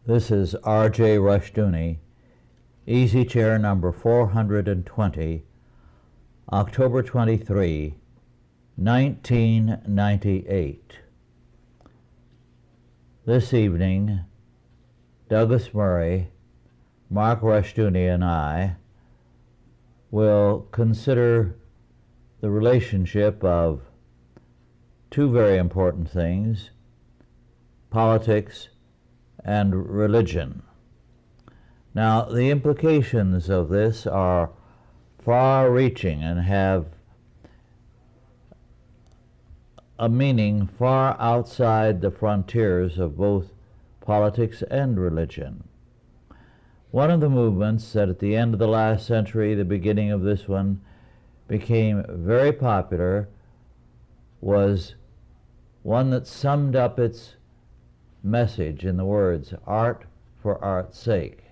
This is R.J. Rushdoony, Easy Chair number 420, October 23, 1998. This evening, Douglas Murray, Mark Rushdoony, and I will consider the relationship of two very important things, politics and religion. Now, the implications of this are far-reaching and have a meaning far outside the frontiers of both politics and religion. One of the movements that at the end of the last century, the beginning of this one, became very popular was one that summed up its message in the words, art for art's sake.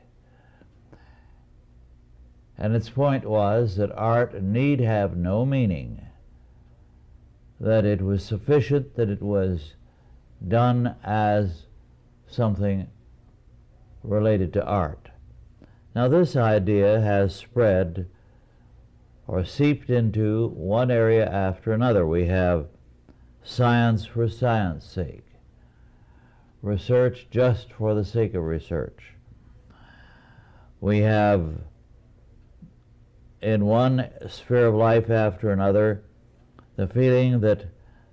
And its point was that art need have no meaning, that it was sufficient that it was done as something related to art. Now, this idea has spread or seeped into one area after another. We have science for science sake, research just for the sake of research. We have, in one sphere of life after another, the feeling that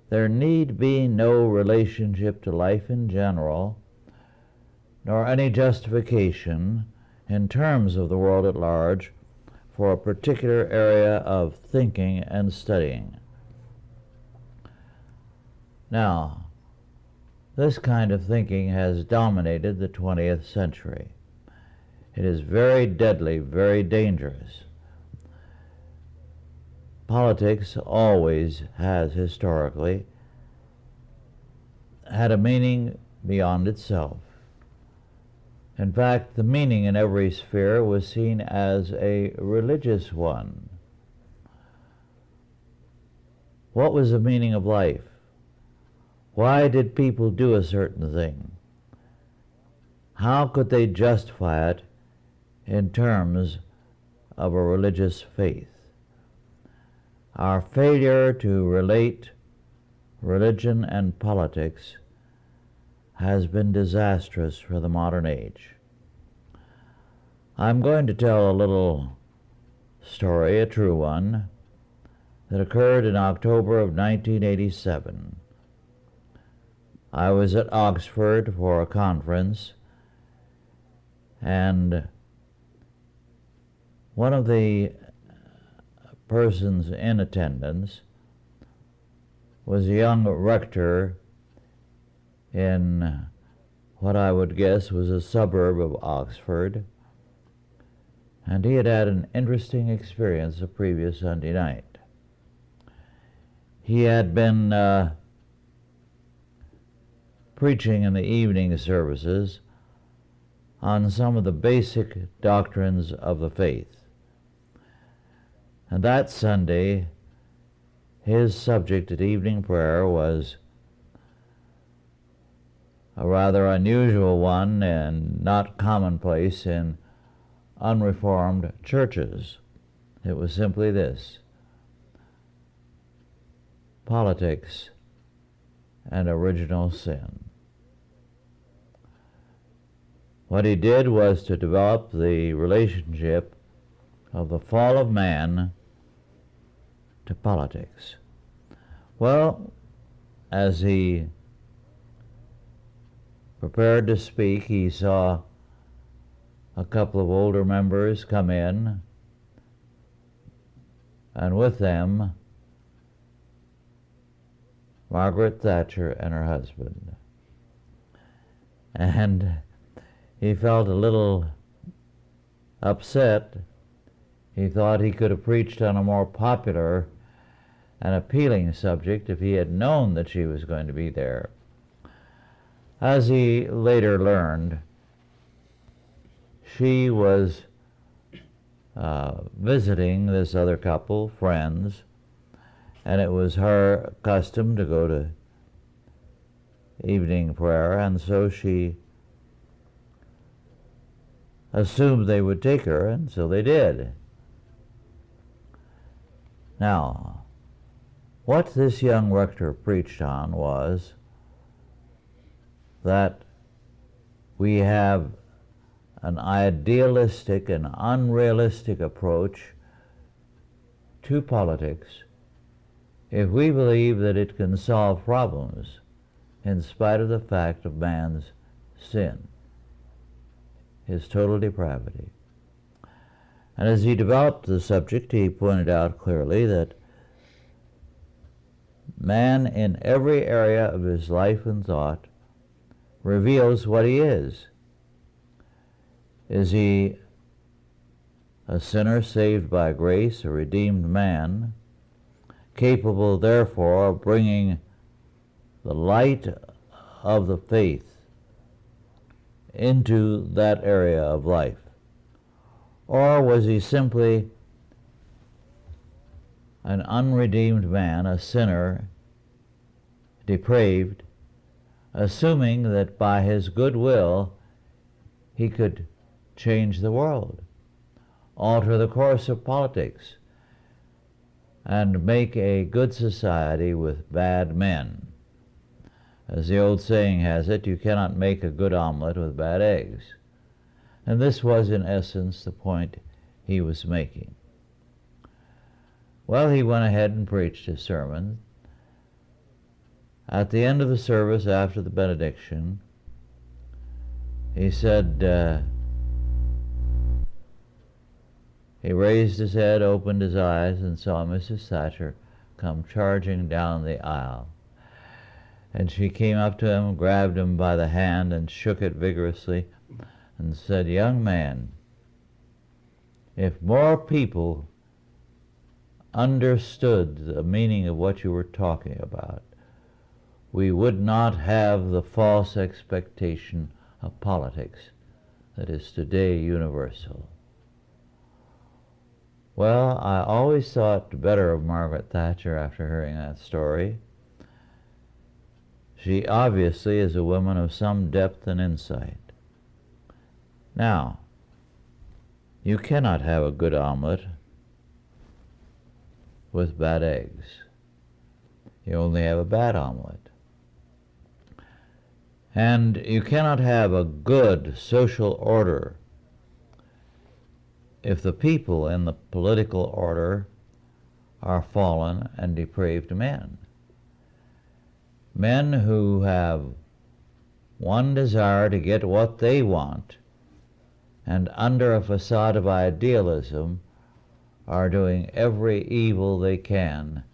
there need be no relationship to life in general, nor any justification in terms of the world at large for a particular area of thinking and studying. Now, this kind of thinking has dominated the 20th century. It is very deadly, very dangerous. Politics always has historically had a meaning beyond itself. In fact, the meaning in every sphere was seen as a religious one. What was the meaning of life? Why did people do a certain thing? How could they justify it in terms of a religious faith? Our failure to relate religion and politics has been disastrous for the modern age. I'm going to tell a little story, a true one, that occurred in October of 1987. I was at Oxford for a conference, and one of the persons in attendance was a young rector in what I would guess was a suburb of Oxford, and he had had an interesting experience the previous Sunday night. He had been preaching in the evening services on some of the basic doctrines of the faith. And that Sunday, his subject at evening prayer was a rather unusual one and not commonplace in unreformed churches. It was simply this: politics and original sin. What he did was to develop the relationship of the fall of man to politics. Well, as he prepared to speak, he saw a couple of older members come in, and with them Margaret Thatcher and her husband. And he felt a little upset. He thought he could have preached on a more popular and appealing subject if he had known that she was going to be there. As he later learned, she was visiting this other couple, friends, and it was her custom to go to evening prayer, and so she assumed they would take her, and so they did. Now, what this young rector preached on was that we have an idealistic and unrealistic approach to politics if we believe that it can solve problems in spite of the fact of man's sin, his total depravity. And as he developed the subject, he pointed out clearly that man in every area of his life and thought reveals what he is. Is he a sinner saved by grace, a redeemed man, capable therefore of bringing the light of the faith into that area of life? Or was he simply an unredeemed man, a sinner, depraved, assuming that by his good will he could change the world, alter the course of politics, and make a good society with bad men? As the old saying has it, you cannot make a good omelet with bad eggs. And this was, in essence, the point he was making. Well, he went ahead and preached his sermon. At the end of the service, after the benediction, he said, he raised his head, opened his eyes, and saw Mrs. Thatcher come charging down the aisle. And she came up to him, grabbed him by the hand, and shook it vigorously, and said, "Young man, if more people understood the meaning of what you were talking about, we would not have the false expectation of politics that is today universal." Well, I always thought better of Margaret Thatcher after hearing that story. She obviously is a woman of some depth and insight. Now, you cannot have a good omelet with bad eggs. You only have a bad omelet. And you cannot have a good social order if the people in the political order are fallen and depraved men. Men who have one desire to get what they want, and under a facade of idealism are doing every evil they can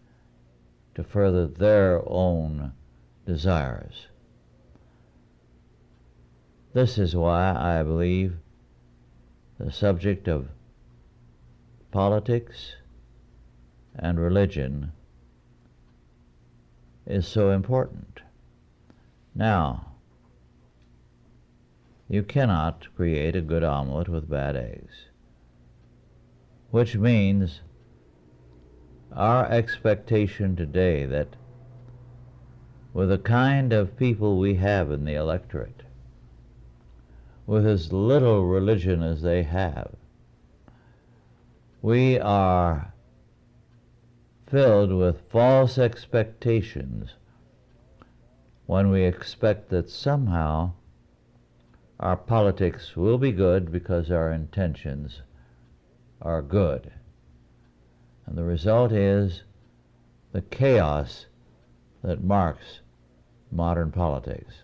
to further their own desires. This is why I believe the subject of politics and religion is so important. Now, you cannot create a good omelet with bad eggs, which means our expectation today that with the kind of people we have in the electorate, with as little religion as they have, we are filled with false expectations when we expect that somehow our politics will be good because our intentions are good. And the result is the chaos that marks modern politics.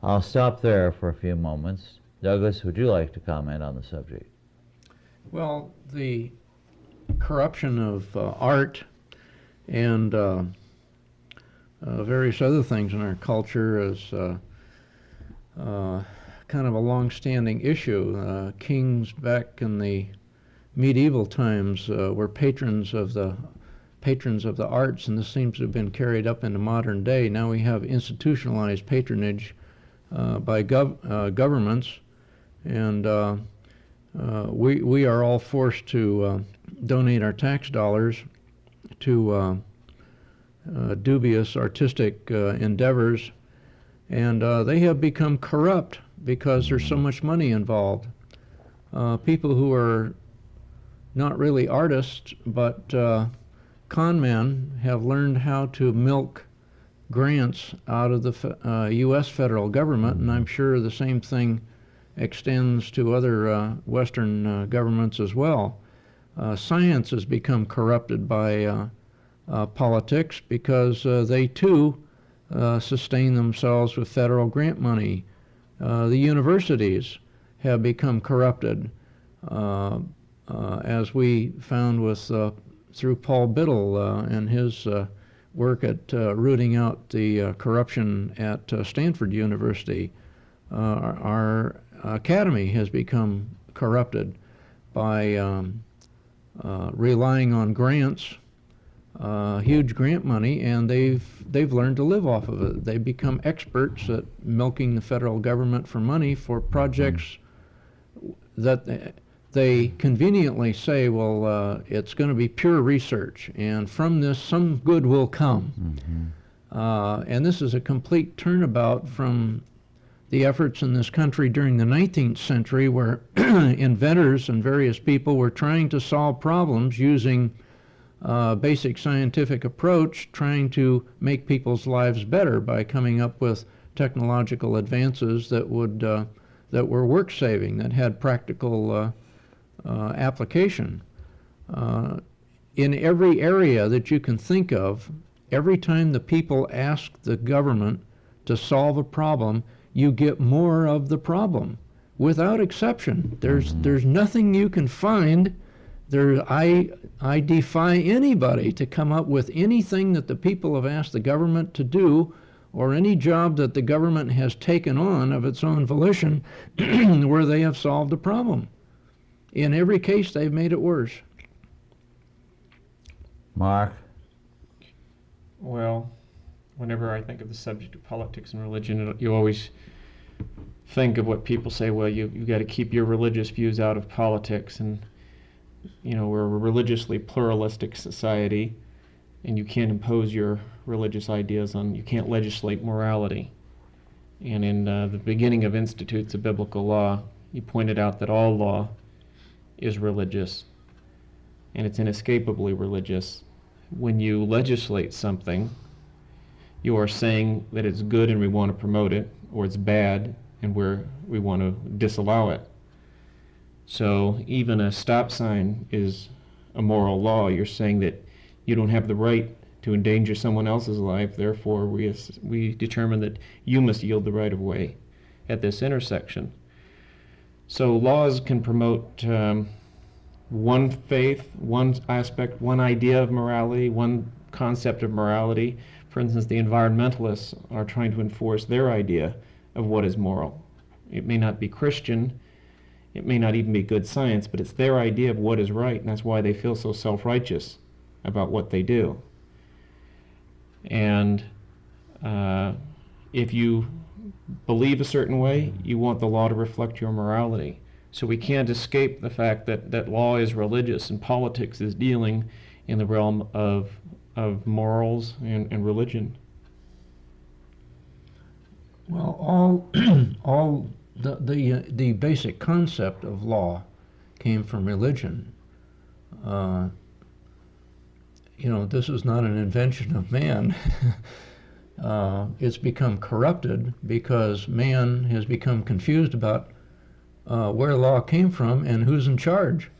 I'll stop there for a few moments. Douglas, would you like to comment on the subject? Well, the corruption of art and various other things in our culture is kind of a long-standing issue. Kings back in the medieval times were patrons of the arts, and this seems to have been carried up into modern day. Now we have institutionalized patronage by governments, and we are all forced to donate our tax dollars to dubious artistic endeavors, and they have become corrupt because there's so much money involved. people who are not really artists, but con men have learned how to milk grants out of the U.S. federal government, and I'm sure the same thing extends to other Western governments as well. Science has become corrupted by politics because they too sustain themselves with federal grant money. The universities have become corrupted, as we found with through Paul Biddle and his work at rooting out the corruption at Stanford University. Our academy has become corrupted by relying on grants, huge grant money, and they've learned to live off of it. They've become experts at milking the federal government for money for projects that they conveniently say, well, it's going to be pure research, and from this some good will come. And this is a complete turnabout from the efforts in this country during the 19th century, where inventors and various people were trying to solve problems using basic scientific approach, trying to make people's lives better by coming up with technological advances that would that were work-saving, that had practical application. In every area that you can think of, every time the people ask the government to solve a problem, you get more of the problem, without exception. There's nothing you can find. I defy anybody to come up with anything that the people have asked the government to do, or any job that the government has taken on of its own volition where they have solved a problem. In every case, they've made it worse. Mark? Well, whenever I think of the subject of politics and religion, you always think of what people say, well, you got to keep your religious views out of politics, and we're a religiously pluralistic society, and you can't impose your religious ideas you can't legislate morality. And in the beginning of Institutes of Biblical Law, you pointed out that all law is religious, and it's inescapably religious. When you legislate something, you are saying that it's good and we want to promote it, or it's bad and we want to disallow it. So even a stop sign is a moral law. You're saying that you don't have the right to endanger someone else's life, therefore we determine that you must yield the right of way at this intersection. So laws can promote one faith, one aspect, one idea of morality, one concept of morality. For instance, the environmentalists are trying to enforce their idea of what is moral. It may not be Christian, it may not even be good science, but it's their idea of what is right, and that's why they feel so self-righteous about what they do. And if you believe a certain way, you want the law to reflect your morality. So we can't escape the fact that law is religious and politics is dealing in the realm of morals and religion. Well, all the basic concept of law came from religion. This is not an invention of man. It's become corrupted because man has become confused about where law came from and who's in charge.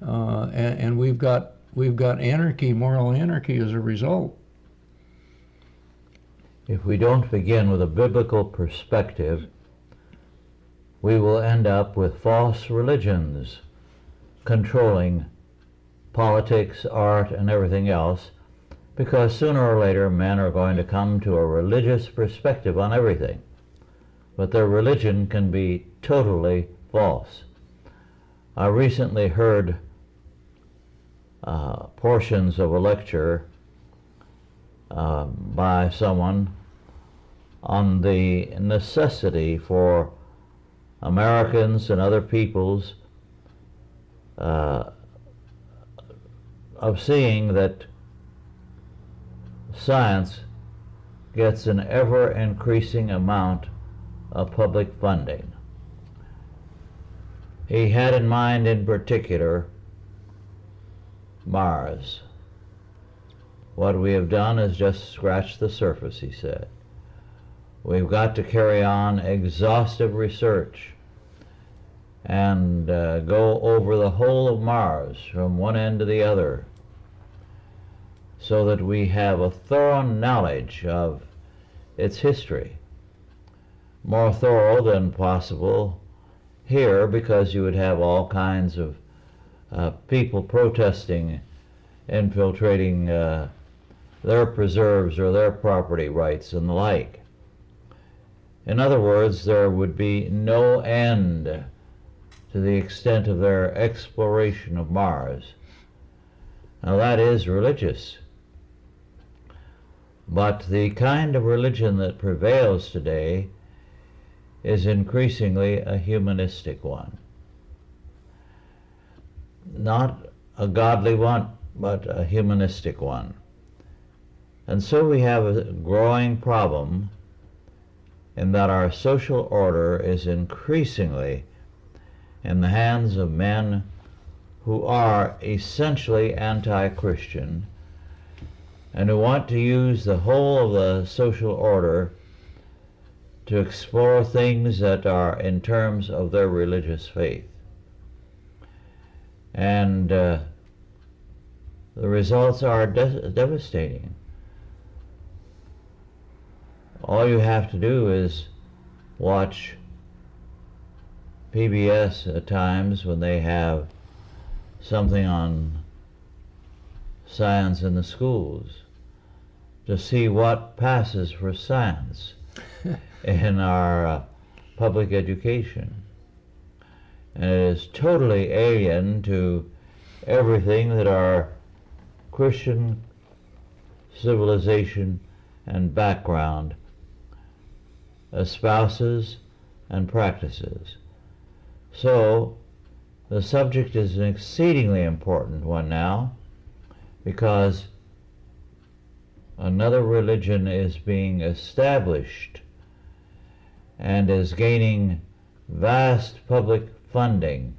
And we've got anarchy, moral anarchy as a result. If we don't begin with a biblical perspective, we will end up with false religions controlling politics, art, and everything else, because sooner or later men are going to come to a religious perspective on everything. But their religion can be totally false. I recently heard portions of a lecture by someone on the necessity for Americans and other peoples of seeing that science gets an ever-increasing amount of public funding. He had in mind in particular Mars. What we have done is just scratch the surface, he said. We've got to carry on exhaustive research and go over the whole of Mars from one end to the other so that we have a thorough knowledge of its history. More thorough than possible here, because you would have all kinds of people protesting, infiltrating their preserves or their property rights and the like. In other words, there would be no end to the extent of their exploration of Mars. Now that is religious. But the kind of religion that prevails today is increasingly a humanistic one. Not a godly one, but a humanistic one. And so we have a growing problem in that our social order is increasingly in the hands of men who are essentially anti-Christian and who want to use the whole of the social order to explore things that are in terms of their religious faith. And the results are devastating. All you have to do is watch PBS at times when they have something on science in the schools to see what passes for science in our public education. And it is totally alien to everything that our Christian civilization and background espouses and practices. So the subject is an exceedingly important one now, because another religion is being established and is gaining vast public funding,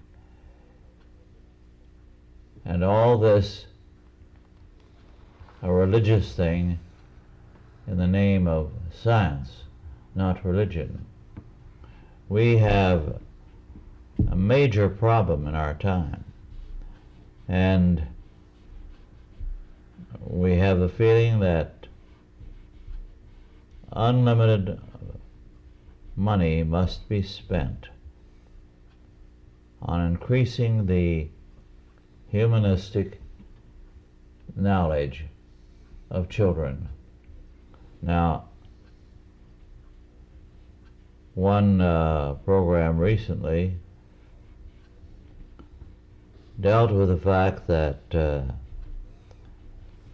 and all this a religious thing in the name of science, not religion. We have a major problem in our time, and we have the feeling that unlimited money must be spent on increasing the humanistic knowledge of children. Now, one program recently dealt with the fact that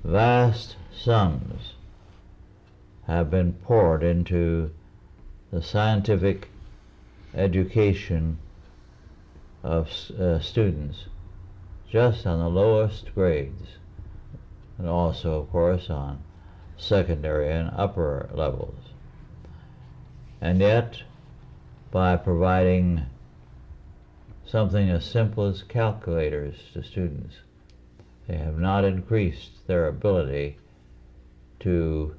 vast sums have been poured into the scientific education of students, just on the lowest grades, and also, of course, on secondary and upper levels. And yet, by providing something as simple as calculators to students, they have not increased their ability to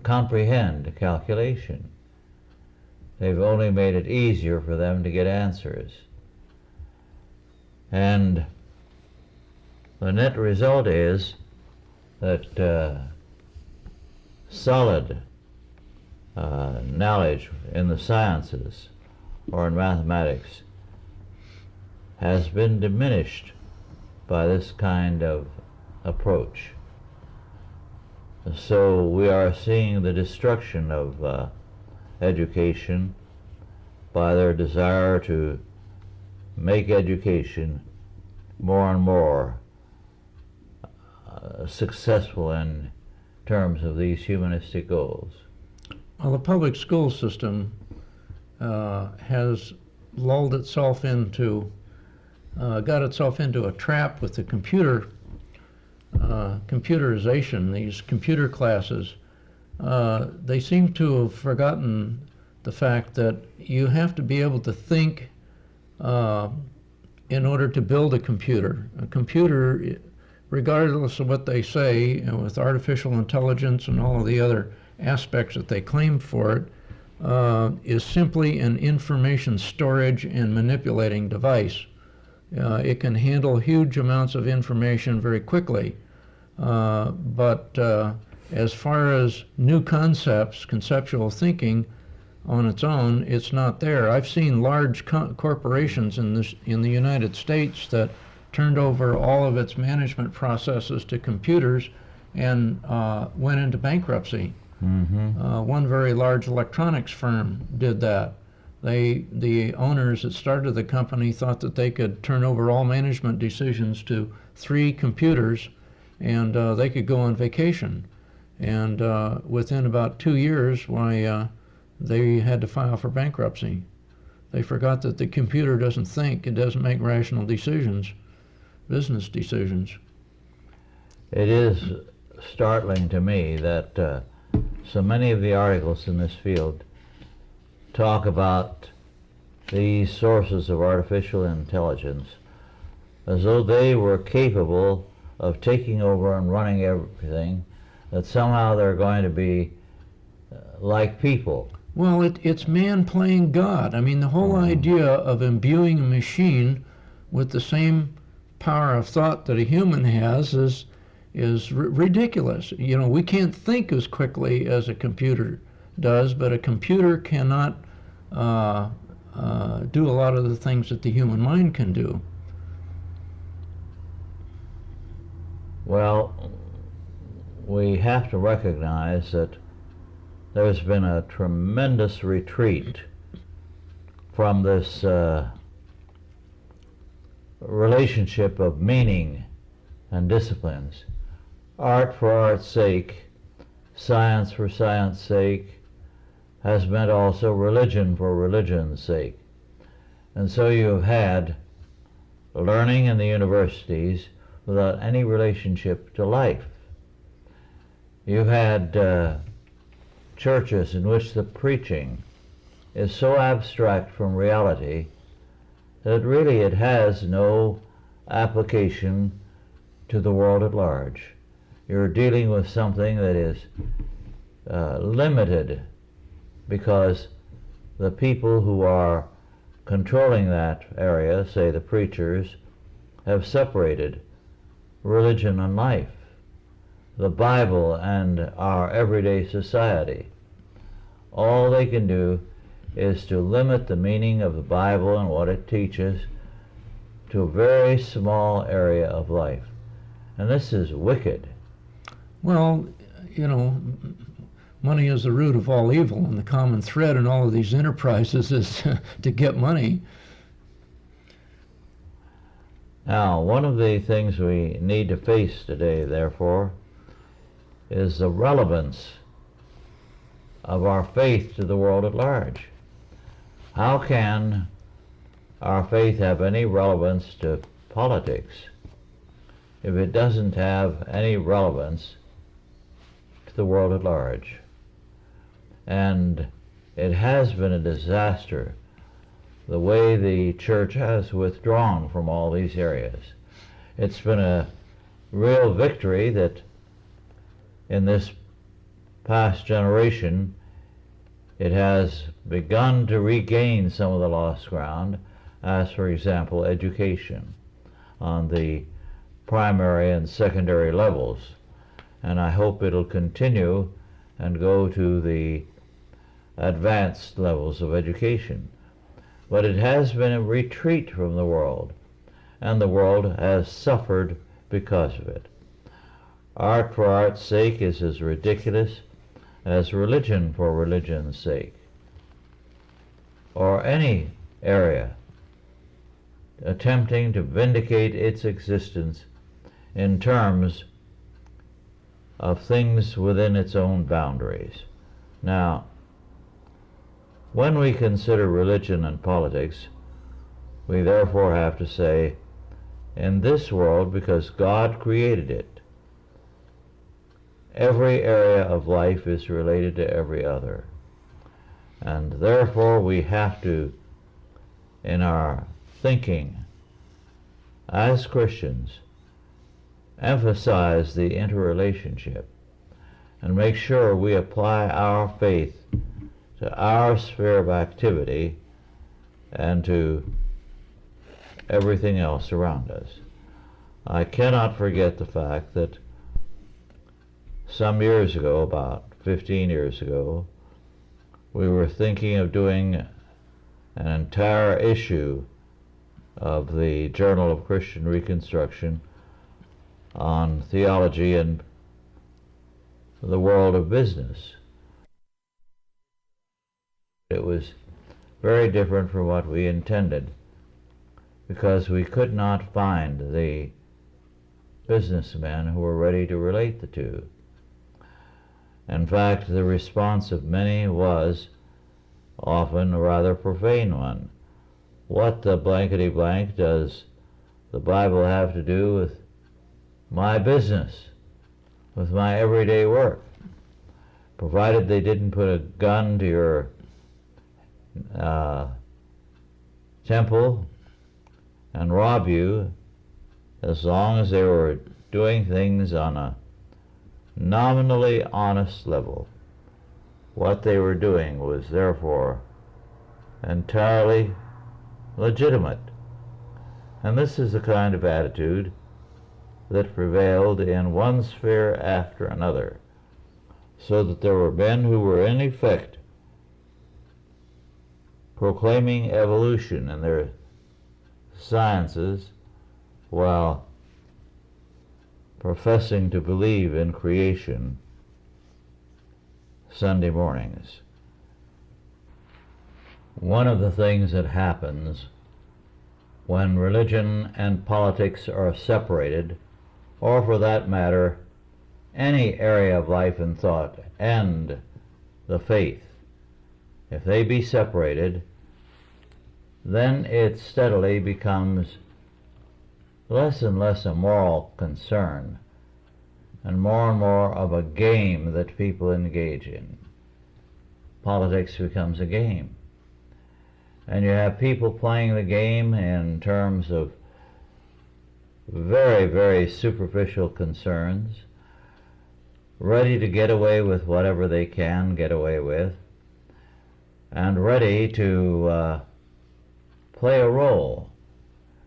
comprehend calculation. They've only made it easier for them to get answers. And the net result is that solid knowledge in the sciences or in mathematics has been diminished by this kind of approach. So we are seeing the destruction of education by their desire to make education more and more successful in terms of these humanistic goals. Well, the public school system has lulled itself into, got itself into a trap with the computerization, these computer classes. They seem to have forgotten the fact that you have to be able to think in order to build a computer. A computer, regardless of what they say, with artificial intelligence and all of the other aspects that they claim for it, is simply an information storage and manipulating device. It can handle huge amounts of information very quickly, but as far as new concepts, conceptual thinking on its own, it's not there. I've seen large corporations in the United States that turned over all of its management processes to computers and went into bankruptcy. One very large electronics firm did that. The owners that started the company thought that they could turn over all management decisions to 3 computers and they could go on vacation. And within about 2 years, they had to file for bankruptcy. They forgot that the computer doesn't think, it doesn't make rational decisions, business decisions. It is startling to me that so many of the articles in this field talk about these sources of artificial intelligence as though they were capable of taking over and running everything, that somehow they're going to be like people. Well, it's man playing God. I mean, the whole idea of imbuing a machine with the same power of thought that a human has is ridiculous. You know, we can't think as quickly as a computer does, but a computer cannot do a lot of the things that the human mind can do. Well, we have to recognize that there's been a tremendous retreat from this relationship of meaning and disciplines. Art for art's sake, science for science sake, has meant also religion for religion's sake. And so you've had learning in the universities without any relationship to life. You've had churches in which the preaching is so abstract from reality that really it has no application to the world at large. You're dealing with something that is limited because the people who are controlling that area, say the preachers, have separated religion and life, the Bible and our everyday society. All they can do is to limit the meaning of the Bible and what it teaches to a very small area of life. And this is wicked. Well, you know, money is the root of all evil, and the common thread in all of these enterprises is to get money. Now, one of the things we need to face today, therefore, is the relevance of our faith to the world at large. How can our faith have any relevance to politics if it doesn't have any relevance to the world at large? And it has been a disaster the way the church has withdrawn from all these areas. It's been a real victory that in this past generation it has begun to regain some of the lost ground, as for example education on the primary and secondary levels. And I hope it'll continue and go to the advanced levels of education. But it has been a retreat from the world, and the world has suffered because of it. Art for art's sake is as ridiculous as religion for religion's sake, or any area attempting to vindicate its existence in terms of things within its own boundaries. Now, when we consider religion and politics, we therefore have to say, in this world, because God created it, every area of life is related to every other. And therefore we have to, in our thinking as Christians emphasize the interrelationship and make sure we apply our faith to our sphere of activity and to everything else around us. I cannot forget the fact that some years ago, about 15 years ago, we were thinking of doing an entire issue of the Journal of Christian Reconstruction on theology and the world of business. It was very different from what we intended, because we could not find the businessmen who were ready to relate the two. In fact, the response of many was often a rather profane one. What the blankety blank does the Bible have to do with my business, with my everyday work? Provided they didn't put a gun to your temple and rob you, as long as they were doing things on a nominally honest level. What they were doing was therefore entirely legitimate. And this is the kind of attitude that prevailed in one sphere after another, so that there were men who were in effect proclaiming evolution in their sciences while professing to believe in creation Sunday mornings. One of the things that happens when religion and politics are separated, or for that matter, any area of life and thought and the faith, if they be separated, then it steadily becomes less and less a moral concern and more of a game that people engage in. Politics becomes a game. And you have people playing the game in terms of very, very superficial concerns, ready to get away with whatever they can get away with, and ready to play a role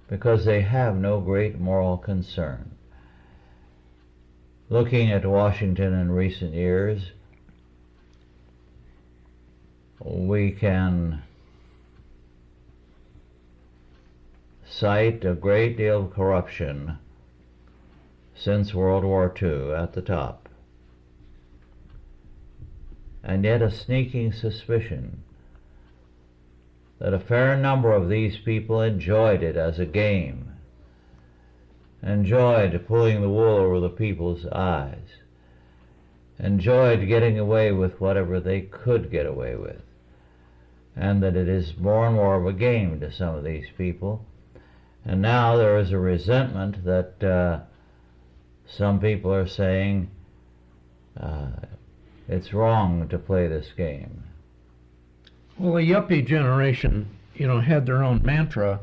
because they have no great moral concern. Looking at Washington in recent years, we can cite a great deal of corruption since World War II at the top, and yet a sneaking suspicion that a fair number of these people enjoyed it as a game, enjoyed pulling the wool over the people's eyes, enjoyed getting away with whatever they could get away with, and that it is more and more of a game to some of these people. And now there is a resentment that some people are saying it's wrong to play this game. Well, the yuppie generation, had their own mantra.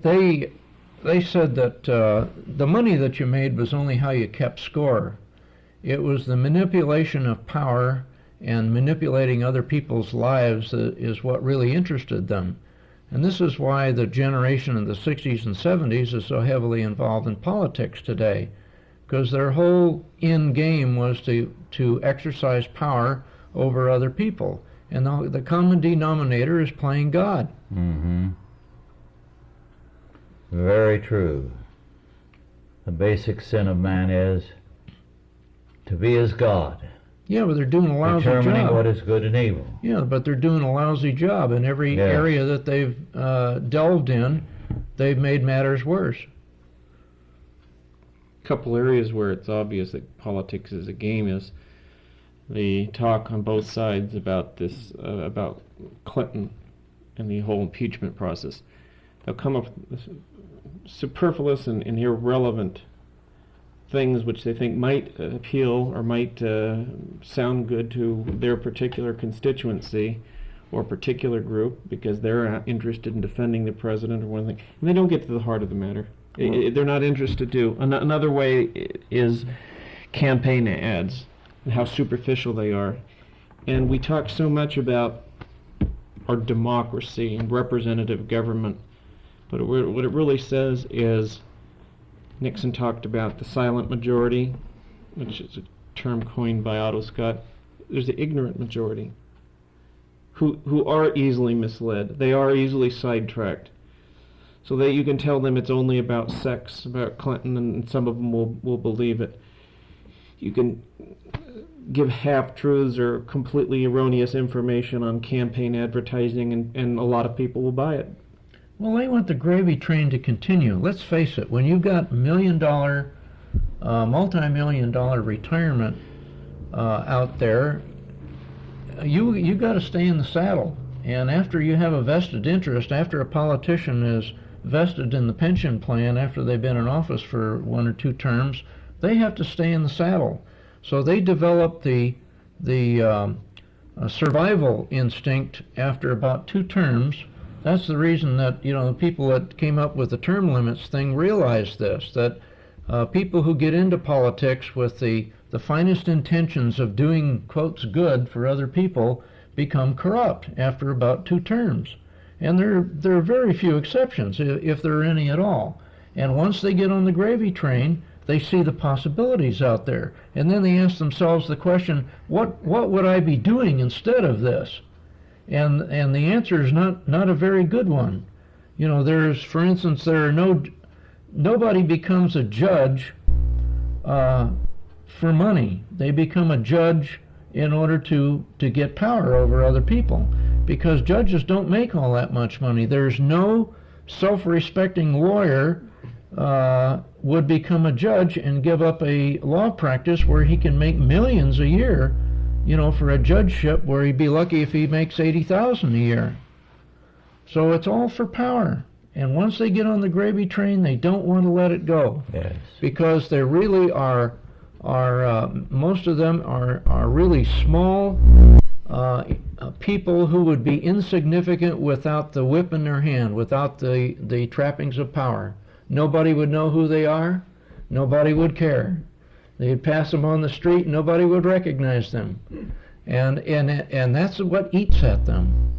They said that the money that you made was only how you kept score. It was the manipulation of power and manipulating other people's lives that is what really interested them. And this is why the generation in the 60s and 70s is so heavily involved in politics today, because their whole end game was to exercise power over other people. And the common denominator is playing God. Mm-hmm. Very true. The basic sin of man is to be as God. Yeah, but they're doing a lousy job. Determining what is good and evil. Yeah, but they're doing a lousy job in every area that they've delved in. They've made matters worse. A couple areas where it's obvious that politics is a game is the talk on both sides about this, about Clinton and the whole impeachment process. They'll come up with superfluous and irrelevant things which they think might appeal or might sound good to their particular constituency, or a particular group because they're interested in defending the president or one thing, and they don't get to the heart of the matter. They're not interested to. Another way is campaign ads and how superficial they are. And we talk so much about our democracy and representative government, but what it really says is, Nixon talked about the silent majority, which is a term coined by Otto Scott. There's the ignorant majority who are easily misled. They are easily sidetracked. So that you can tell them it's only about sex, about Clinton, and some of them will believe it. You can give half-truths or completely erroneous information on campaign advertising, and a lot of people will buy it. Well, they want the gravy train to continue. Let's face it, when you've got multi-million-dollar retirement out there, you got to stay in the saddle. And after you have a vested interest, after a politician is vested in the pension plan after they've been in office for 1 or 2 terms, they have to stay in the saddle. So they develop the survival instinct after about 2 terms. That's the reason that, the people that came up with the term limits thing realized this, that people who get into politics with the finest intentions of doing, quotes, good for other people become corrupt after about 2 terms. And there are very few exceptions, if there are any at all. And once they get on the gravy train, they see the possibilities out there. And then they ask themselves the question, what would I be doing instead of this? And the answer is not a very good one. For instance, nobody becomes a judge for money. They become a judge in order to get power over other people, because judges don't make all that much money. There's no self-respecting lawyer would become a judge and give up a law practice where he can make millions a year, for a judgeship where he'd be lucky if he makes $80,000 a year. So it's all for power. And once they get on the gravy train, they don't want to let it go. Yes. Because they really are most of them are really small people who would be insignificant without the whip in their hand, without the trappings of power. Nobody would know who they are. Nobody would care. They'd pass them on the street. Nobody would recognize them. And that's what eats at them.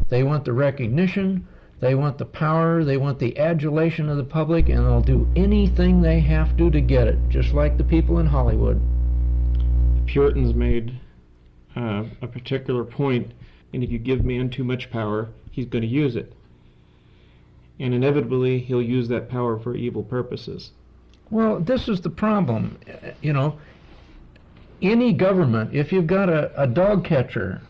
They want the recognition. They want the power. They want the adulation of the public, and they'll do anything they have to get it, just like the people in Hollywood. The Puritans made a particular point, and if you give man too much power, he's going to use it. And inevitably, he'll use that power for evil purposes. Well, this is the problem. Any government, if you've got a dog catcher,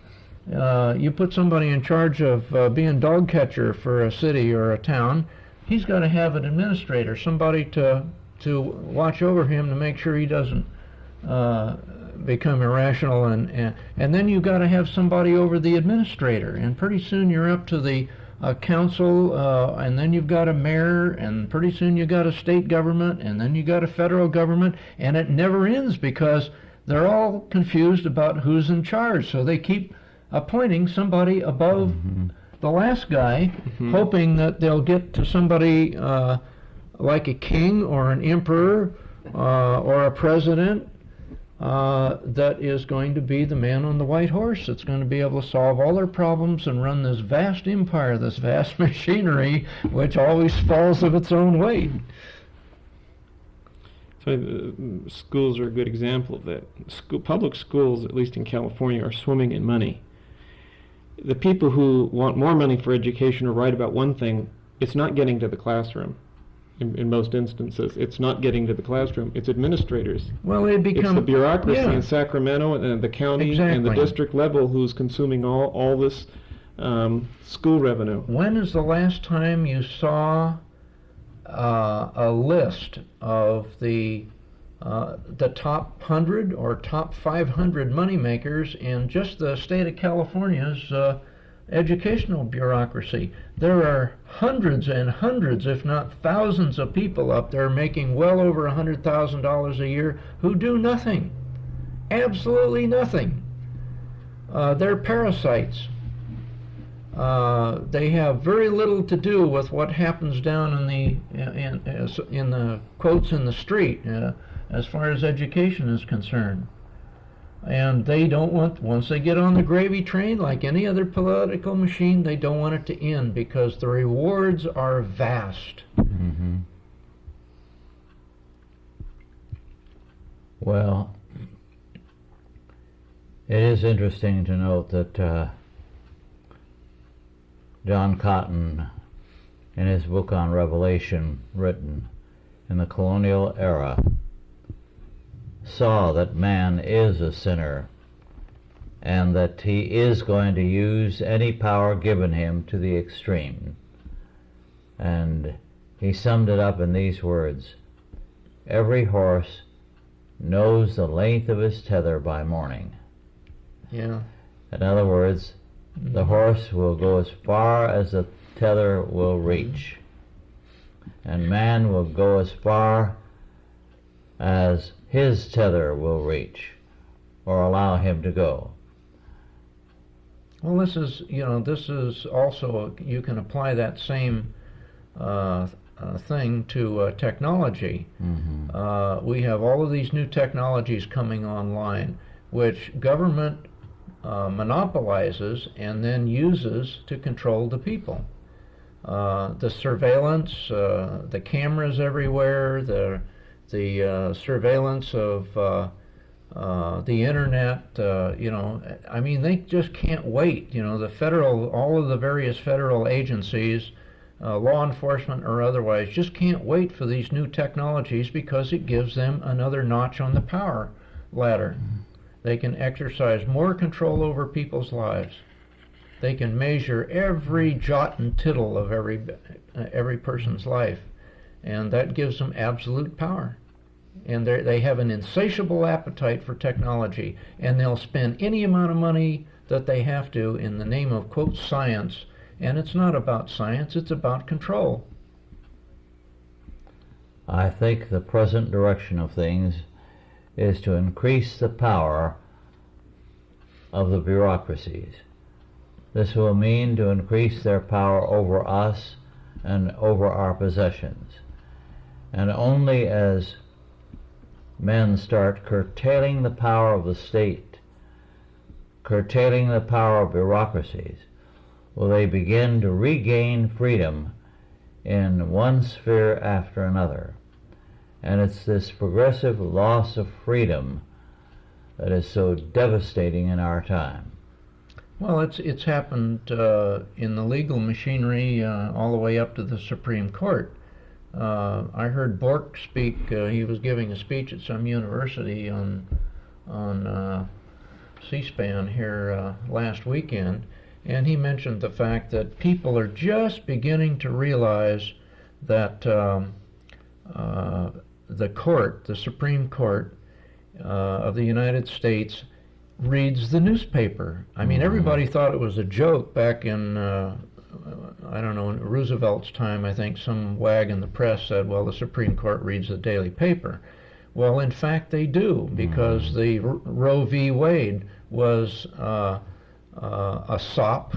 you put somebody in charge of being dog catcher for a city or a town, he's got to have an administrator, somebody to watch over him to make sure he doesn't become irrational, and then you've got to have somebody over the administrator, and pretty soon you're up to the council, and then you've got a mayor, and pretty soon you've got a state government, and then you've got a federal government, and it never ends because they're all confused about who's in charge, so they keep appointing somebody above the last guy, hoping that they'll get to somebody like a king or an emperor or a president that is going to be the man on the white horse that's going to be able to solve all their problems and run this vast empire, this vast machinery, which always falls of its own weight. So schools are a good example of that. Public schools, at least in California, are swimming in money. The people who want more money for education are right about one thing: it's not getting to the classroom. In most instances, it's not getting to the classroom. It's administrators. Well, they become... It's the bureaucracy in Sacramento and the county and the district level who's consuming all this school revenue. When is the last time you saw a list of the top 100 or top 500 moneymakers in just the state of California's educational bureaucracy? There are hundreds and hundreds, if not thousands, of people up there making well over $100,000 a year who do nothing, absolutely nothing. They're parasites. They have very little to do with what happens down in the quotes in the street, as far as education is concerned. And they don't want, once they get on the gravy train, like any other political machine, they don't want it to end because the rewards are vast. Mm-hmm. Well, it is interesting to note that John Cotton, in his book on Revelation, written in the colonial era, saw that man is a sinner and that he is going to use any power given him to the extreme. And he summed it up in these words: every horse knows the length of his tether by morning. Yeah. In other words, the horse will go as far as the tether will reach, and man will go as far as his tether will reach, or allow him to go. Well, this is also, you can apply that same thing to technology. Mm-hmm. We have all of these new technologies coming online, which government monopolizes and then uses to control the people. The surveillance, the cameras everywhere, the surveillance of the internet, I mean, they just can't wait. All of the various federal agencies, law enforcement or otherwise, just can't wait for these new technologies because it gives them another notch on the power ladder. They can exercise more control over people's lives. They can measure every jot and tittle of every person's life, and that gives them absolute power. And they have an insatiable appetite for technology, and they'll spend any amount of money that they have to in the name of, quote, science. And it's not about science, it's about control. I think the present direction of things is to increase the power of the bureaucracies. This will mean to increase their power over us and over our possessions. And only as men start curtailing the power of the state, curtailing the power of bureaucracies, will they begin to regain freedom in one sphere after another. And it's this progressive loss of freedom that is so devastating in our time. Well, it's happened in the legal machinery all the way up to the Supreme Court. I heard Bork speak. He was giving a speech at some university on C-SPAN here last weekend, and he mentioned the fact that people are just beginning to realize that the Supreme Court of the United States reads the newspaper. I mean, everybody thought it was a joke back in, I don't know, in Roosevelt's time. I think some wag in the press said, well, the Supreme Court reads the daily paper. Well, in fact, they do, because the Roe v. Wade was a sop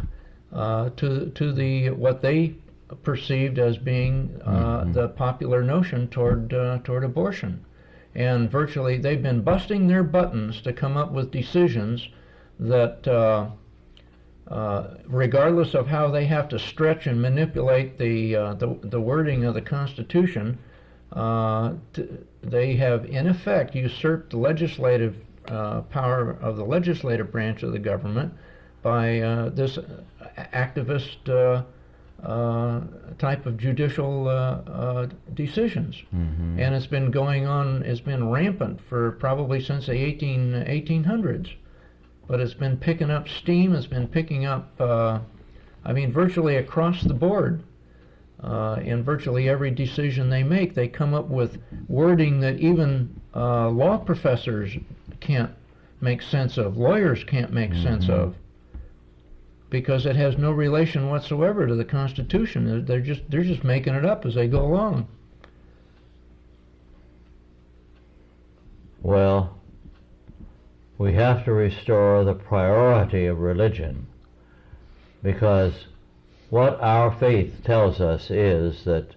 to the what they perceived as being the popular notion toward abortion. And virtually they've been busting their buttons to come up with decisions that, regardless of how they have to stretch and manipulate the wording of the Constitution, they have in effect usurped the legislative power of the legislative branch of the government by this activist type of judicial decisions. And it's been going on, it's been rampant for probably since the 1800s. But it's been picking up steam, it's been picking up, I mean, virtually across the board. In virtually every decision they make, they come up with wording that even law professors can't make sense of, lawyers can't make sense of, because it has no relation whatsoever to the Constitution. They're just making it up as they go along. Well, we have to restore the priority of religion. because what our faith tells us is that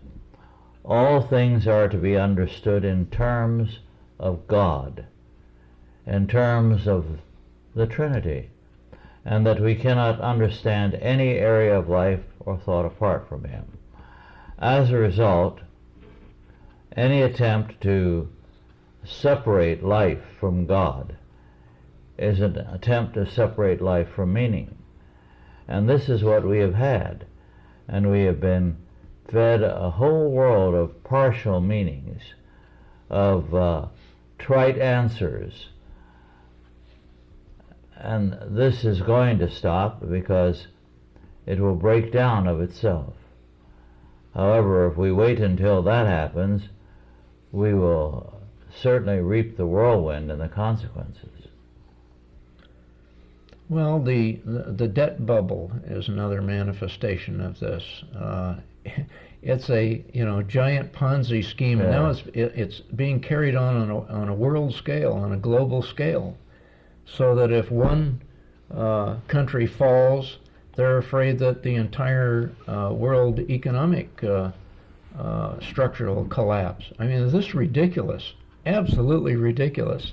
all things are to be understood in terms of God, in terms of the Trinity, and that we cannot understand any area of life or thought apart from Him. As a result, any attempt to separate life from God is an attempt to separate life from meaning. And this is what we have had. And we have been fed a whole world of partial meanings, of trite answers. And this is going to stop because it will break down of itself. However, if we wait until that happens, we will certainly reap the whirlwind and the consequences. Well, the debt bubble is another manifestation of this. It's a giant Ponzi scheme, and now it's being carried on a world scale, on a global scale, so that if one country falls, they're afraid that the entire world economic structure will collapse. I mean, this is ridiculous, absolutely ridiculous.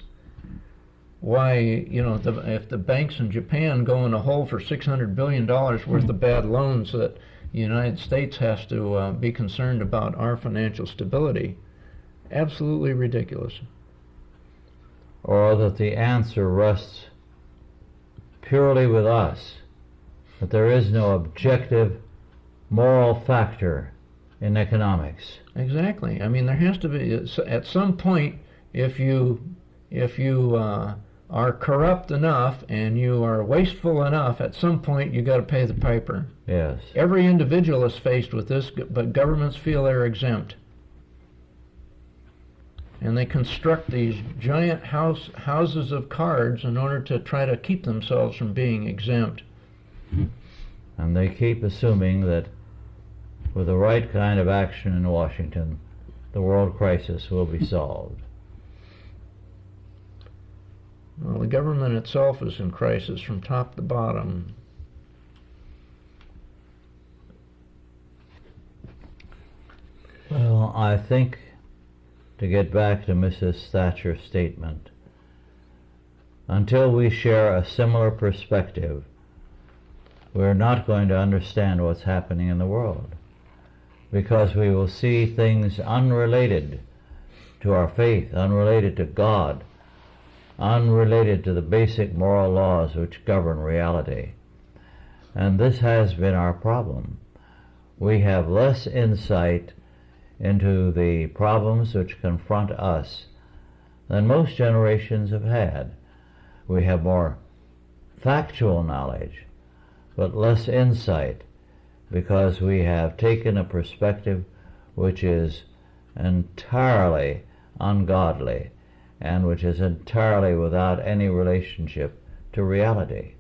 Why, if the banks in Japan go in a hole for $600 billion worth of bad loans, that the United States has to be concerned about our financial stability. Absolutely ridiculous. Or that the answer rests purely with us, that there is no objective moral factor in economics. Exactly. I mean, there has to be, at some point, if you are corrupt enough and you are wasteful enough, at some point you got to pay the piper. Yes. Every individual is faced with this, but governments feel they're exempt. And they construct these giant houses of cards in order to try to keep themselves from being exempt. And they keep assuming that with the right kind of action in Washington, the world crisis will be solved. Well, the government itself is in crisis from top to bottom. Well, I think, to get back to Mrs. Thatcher's statement, until we share a similar perspective, we're not going to understand what's happening in the world, because we will see things unrelated to our faith, unrelated to God, unrelated to the basic moral laws which govern reality. And this has been our problem. We have less insight into the problems which confront us than most generations have had. We have more factual knowledge, but less insight, because we have taken a perspective which is entirely ungodly and which is entirely without any relationship to reality.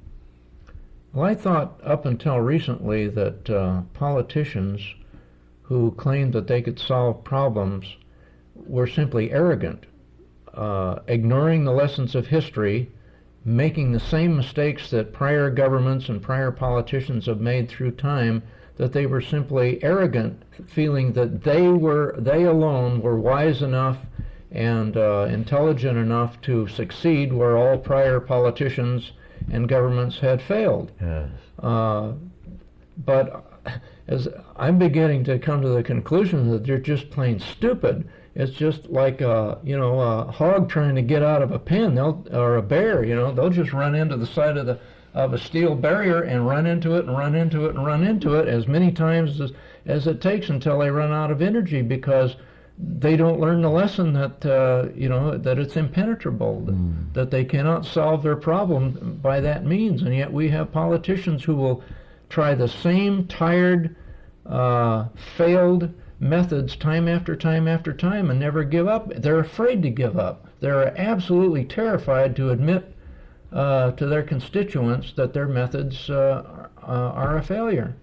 Well, I thought up until recently that politicians who claimed that they could solve problems were simply arrogant, ignoring the lessons of history, making the same mistakes that prior governments and prior politicians have made through time, that they were simply arrogant, feeling that they alone were wise enough and intelligent enough to succeed where all prior politicians and governments had failed. Yes. But as I'm beginning to come to the conclusion that they're just plain stupid. It's just like a hog trying to get out of a pen, or a bear. They'll just run into the side of a steel barrier and run into it and run into it and run into it as many times as it takes until they run out of energy, because they don't learn the lesson that that it's impenetrable, that they cannot solve their problem by that means. And yet we have politicians who will try the same tired, failed methods time after time after time and never give up. They're afraid to give up. They're absolutely terrified to admit to their constituents that their methods are a failure.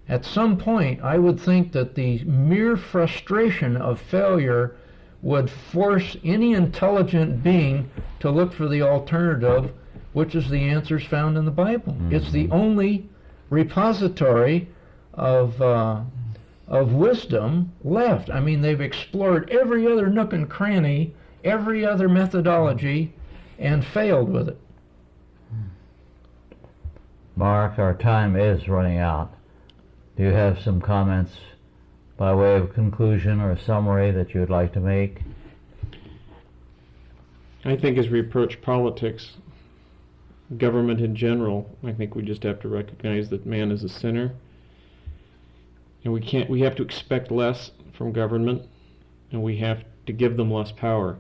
At some point, I would think that the mere frustration of failure would force any intelligent being to look for the alternative, which is the answers found in the Bible. It's the only repository of wisdom left. I mean, they've explored every other nook and cranny, every other methodology, and failed with it. Mark, our time is running out. Do you have some comments by way of conclusion or summary that you would like to make? I think as we approach politics, government in general, I think we just have to recognize that man is a sinner, and we have to expect less from government, and we have to give them less power.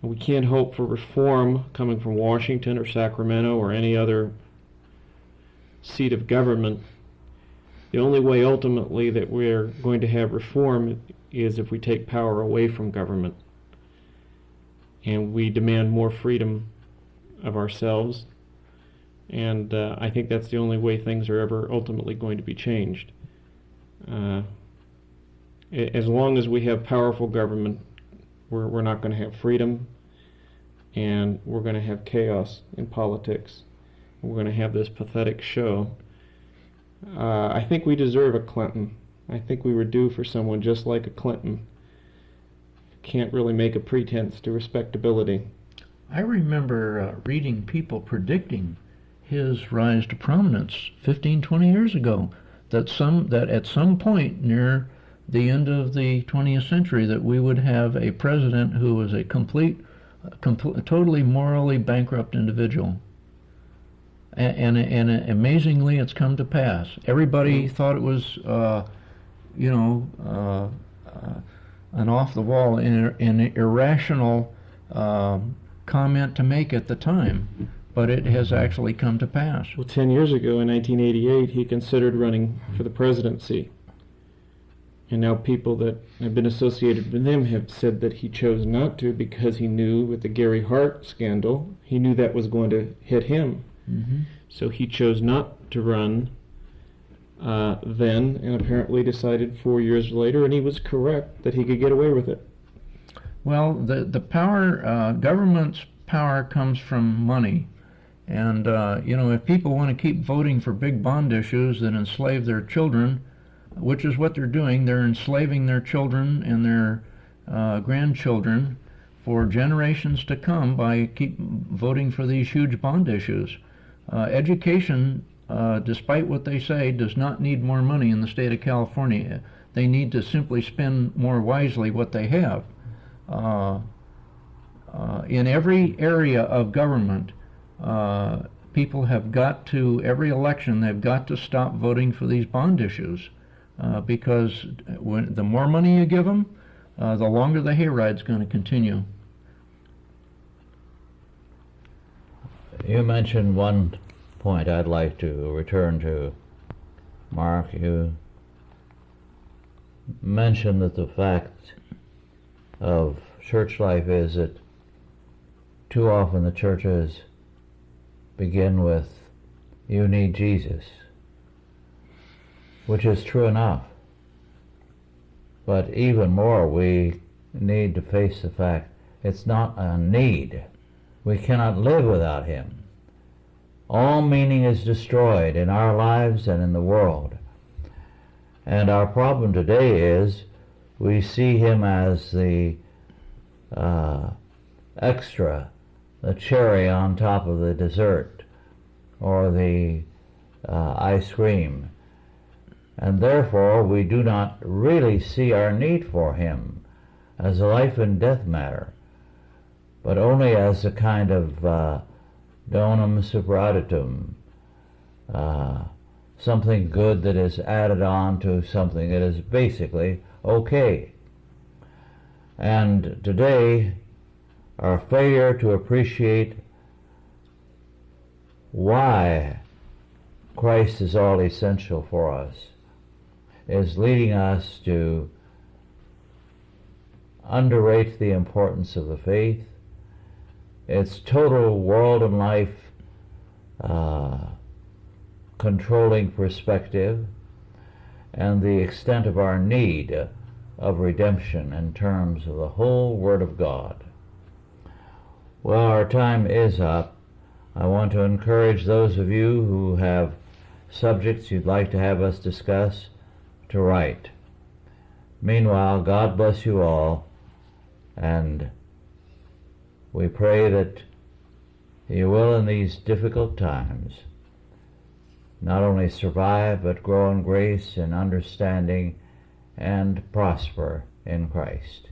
And we can't hope for reform coming from Washington or Sacramento or any other seat of government. The only way ultimately that we're going to have reform is if we take power away from government and we demand more freedom of ourselves. And I think that's the only way things are ever ultimately going to be changed. As long as we have powerful government, we're not going to have freedom, and we're going to have chaos in politics. We're going to have this pathetic show. I think we deserve a Clinton. I think we were due for someone just like a Clinton. Can't really make a pretense to respectability. I remember reading people predicting his rise to prominence 15, 20 years ago, that at some point near the end of the 20th century that we would have a president who was a totally morally bankrupt individual. And amazingly, it's come to pass. Everybody thought it was, an off-the-wall, an irrational comment to make at the time, but it has actually come to pass. Well, 10 years ago, in 1988, he considered running for the presidency. And now people that have been associated with him have said that he chose not to because he knew with the Gary Hart scandal, he knew that was going to hit him. Mm-hmm. So he chose not to run then, and apparently decided 4 years later, and he was correct, that he could get away with it. Well, the power, government's power comes from money. And, if people want to keep voting for big bond issues that enslave their children, which is what they're doing, they're enslaving their children and their grandchildren for generations to come by keep voting for these huge bond issues. Education, despite what they say, does not need more money in the state of California. They need to simply spend more wisely what they have. In every area of government, people have got to, every election, they've got to stop voting for these bond issues because the more money you give them, the longer the hayride's going to continue. You mentioned one point I'd like to return to, Mark. You mentioned that the fact of church life is that too often the churches begin with, "You need Jesus," which is true enough. But even more, we need to face the fact it's not a need. We cannot live without Him. All meaning is destroyed in our lives and in the world. And our problem today is we see Him as the extra, the cherry on top of the dessert, or the ice cream. And therefore we do not really see our need for Him as a life and death matter, but only as a kind of donum superadditum, something good that is added on to something that is basically okay. And today, our failure to appreciate why Christ is all essential for us is leading us to underrate the importance of the faith, its total world and life controlling perspective, and the extent of our need of redemption in terms of the whole Word of God. Well, our time is up. I want to encourage those of you who have subjects you'd like to have us discuss, to write. Meanwhile, God bless you all, and we pray that you will, in these difficult times, not only survive, but grow in grace and understanding and prosper in Christ.